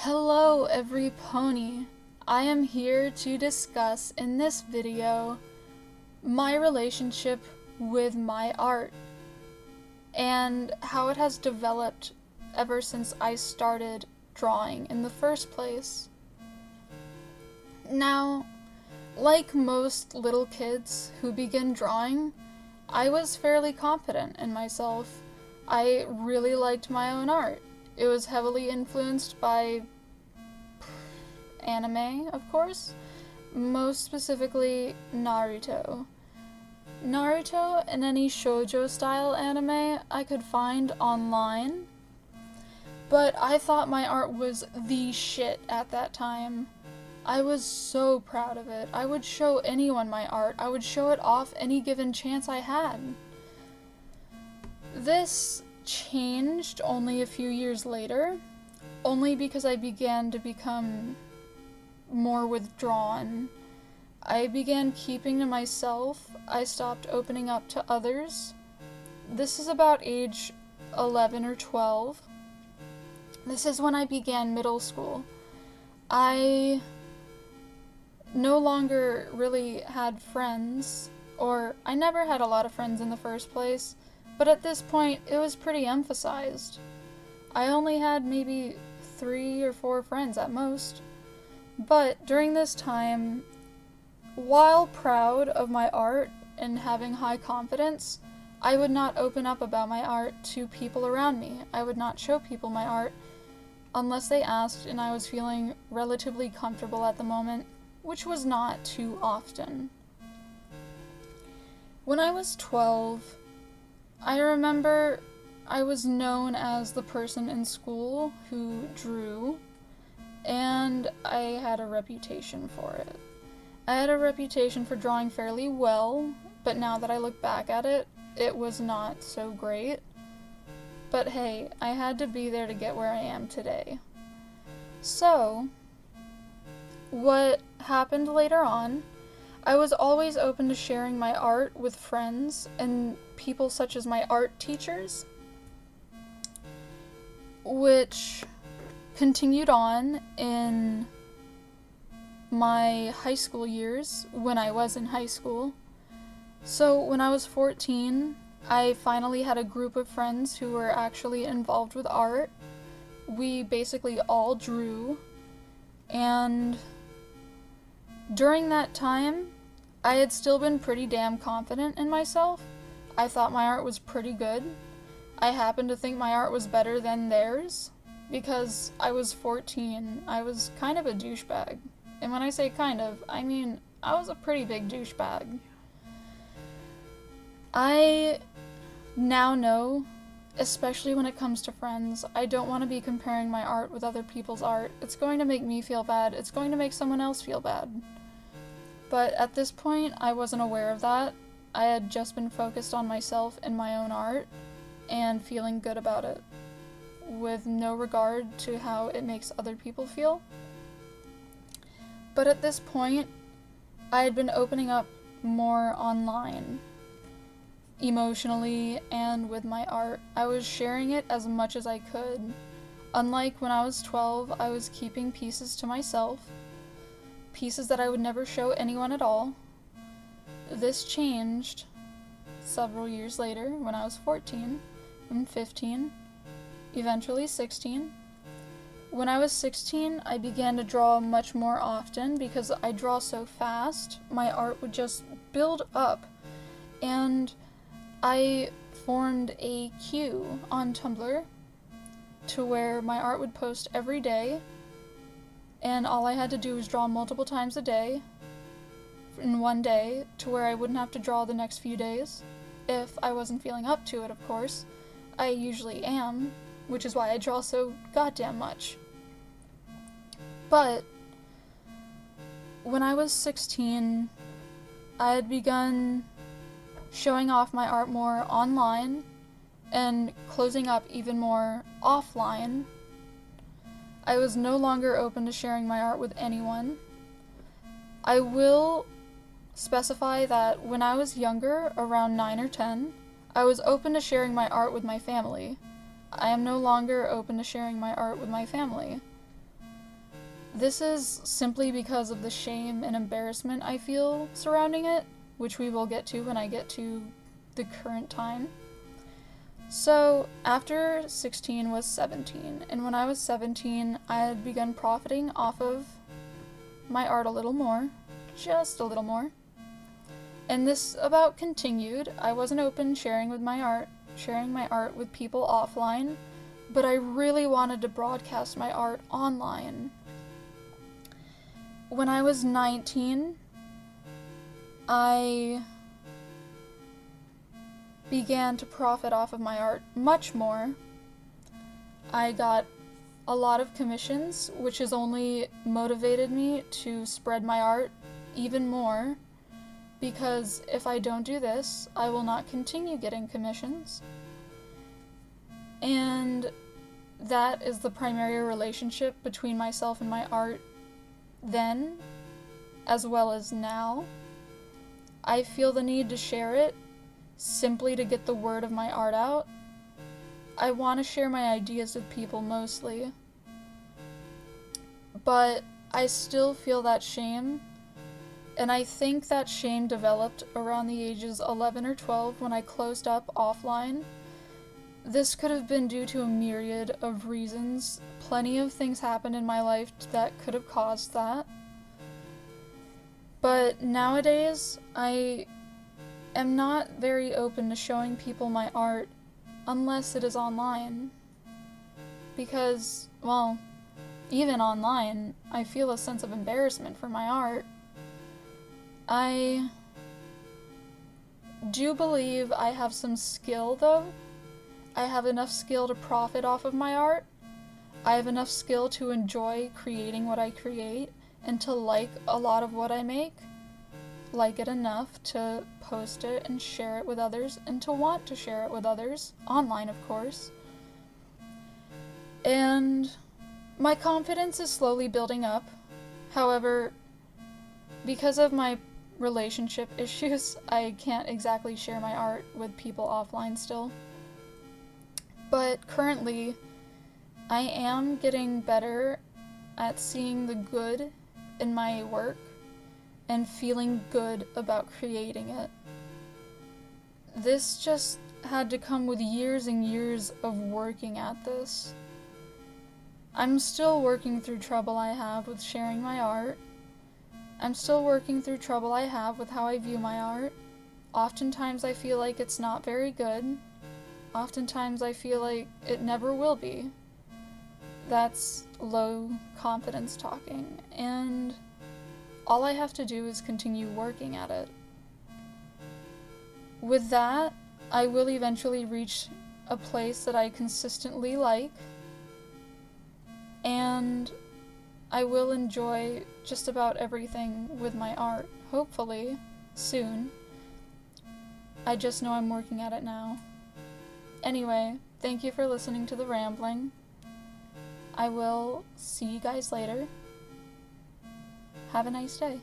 Hello every pony. I am here to discuss in this video my relationship with my art and how it has developed ever since I started drawing in the first place. Now, like most little kids who begin drawing, I was fairly confident in myself. I really liked my own art. It was heavily influenced by anime, of course, most specifically Naruto. Naruto and any shoujo style anime I could find online, but I thought my art was the shit at that time. I was so proud of it. I would show anyone my art. I would show it off any given chance I had. This changed only a few years later, only because I began to become more withdrawn. I began keeping to myself. I stopped opening up to others. This is about age 11 or 12. This is when I began middle school. I no longer really had friends, or I never had a lot of friends in the first place, but at this point it was pretty emphasized. I only had maybe 3 or 4 friends at most. But during this time, while proud of my art and having high confidence, I would not open up about my art to people around me. I would not show people my art unless they asked and I was feeling relatively comfortable at the moment, which was not too often. When I was 12, I remember I was known as the person in school who drew, and I had a reputation for it. I had a reputation for drawing fairly well, but now that I look back at it, it was not so great. But hey, I had to be there to get where I am today. So, what happened later on, I was always open to sharing my art with friends and people such as my art teachers, which continued on in my high school years when I was in high school. So when I was 14, I finally had a group of friends who were actually involved with art. We basically all drew, and during that time, I had still been pretty damn confident in myself. I thought my art was pretty good. I happened to think my art was better than theirs, because I was 14. I was kind of a douchebag. And when I say kind of, I mean I was a pretty big douchebag. I now know, especially when it comes to friends, I don't want to be comparing my art with other people's art. It's going to make me feel bad. It's going to make someone else feel bad. But at this point, I wasn't aware of that. I had just been focused on myself and my own art, and feeling good about it, with no regard to how it makes other people feel. But at this point, I had been opening up more online, emotionally and with my art. I was sharing it as much as I could. Unlike when I was 12, I was keeping pieces to myself, pieces that I would never show anyone at all. This changed several years later when I was 14 and 15, eventually 16. When I was 16, I began to draw much more often because I draw so fast. My art would just build up, and I formed a queue on Tumblr to where my art would post every day, and all I had to do was draw multiple times a day in one day to where I wouldn't have to draw the next few days if I wasn't feeling up to it, of course. I usually am, which is why I draw so goddamn much. But when I was 16, I had begun showing off my art more online and closing up even more offline. I was no longer open to sharing my art with anyone. I will specify that when I was younger, around 9 or 10, I was open to sharing my art with my family. I am no longer open to sharing my art with my family. This is simply because of the shame and embarrassment I feel surrounding it, which we will get to when I get to the current time. So, after 16 was 17, and when I was 17, I had begun profiting off of my art a little more, just a little more. And this about continued. I wasn't open sharing my art with people offline, but I really wanted to broadcast my art online. When I was 19, I began to profit off of my art much more. I got a lot of commissions, which has only motivated me to spread my art even more, because if I don't do this, I will not continue getting commissions. And that is the primary relationship between myself and my art then, as well as now. I feel the need to share it simply to get the word of my art out. I want to share my ideas with people mostly, but I still feel that shame, and I think that shame developed around the ages 11 or 12 when I closed up offline. This could have been due to a myriad of reasons. Plenty of things happened in my life that could have caused that. But nowadays, I am not very open to showing people my art unless it is online. Because, well, even online, I feel a sense of embarrassment for my art. I do believe I have some skill, though. I have enough skill to profit off of my art. I have enough skill to enjoy creating what I create and to like a lot of what I make. Like it enough to post it and share it with others and to want to share it with others, online of course. And my confidence is slowly building up. However, because of my relationship issues, I can't exactly share my art with people offline still. But currently, I am getting better at seeing the good in my work and feeling good about creating it. This just had to come with years and years of working at this. I'm still working through trouble I have with sharing my art. I'm still working through trouble I have with how I view my art. Oftentimes I feel like it's not very good. Oftentimes I feel like it never will be. That's low confidence talking, and all I have to do is continue working at it. With that, I will eventually reach a place that I consistently like, and I will enjoy just about everything with my art, hopefully, soon. I just know I'm working at it now. Anyway, thank you for listening to the rambling. I will see you guys later. Have a nice day.